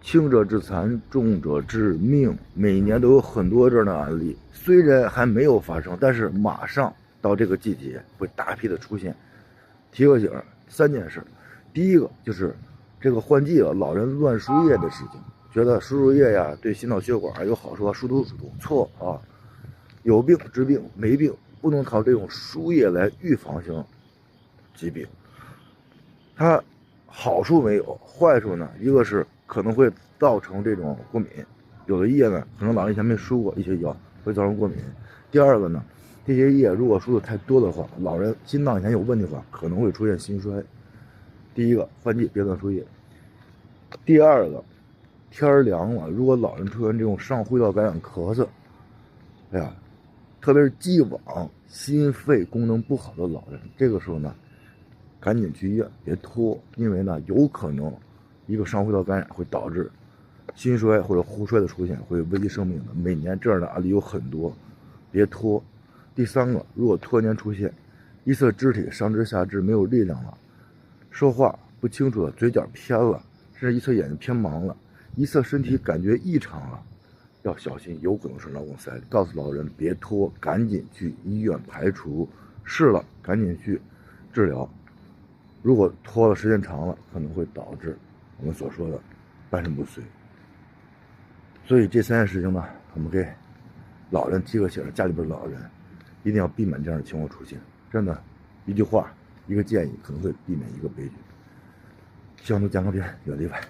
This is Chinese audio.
轻者致残，重者致命，每年都有很多这样的案例。虽然还没有发生，但是马上到这个季节会大批的出现。提个醒，3件事。第一个就是这个换季了，老人乱输液的事情，觉得输液呀对心脑血管有好处，疏通疏通，错啊！有病治病，没病不能靠这种输液来预防性疾病。它好处没有，坏处呢，一个是可能会造成这种过敏，有的液呢，可能老人以前没输过一些药，会造成过敏。第二个呢，这些液如果输的太多的话，老人心脏以前有问题的话，可能会出现心衰。第一个，换季别乱输液。第二个，天凉了，如果老人出现这种上呼吸道感染、咳嗽，哎呀，特别是既往心肺功能不好的老人，这个时候呢，赶紧去医院，别拖，因为呢，有可能一个上呼吸道感染会导致心衰或者呼衰的出现，会危及生命的。每年这样的案例有很多，别拖。第三个，如果突然间出现一侧肢体上肢下肢没有力量了，说话不清楚了，嘴角偏了，甚至一侧眼睛偏盲了，一侧身体感觉异常了，要小心，有可能是脑梗塞。告诉老人别拖，赶紧去医院排除，是了赶紧去治疗。如果拖了时间长了，可能会导致我们所说的半身不遂。所以这3件事情呢，我们给老人提个醒，家里边的老人一定要避免这样的情况出现。真的，一句话，一个建议，可能会避免一个悲剧。希望都健康平安，远离外。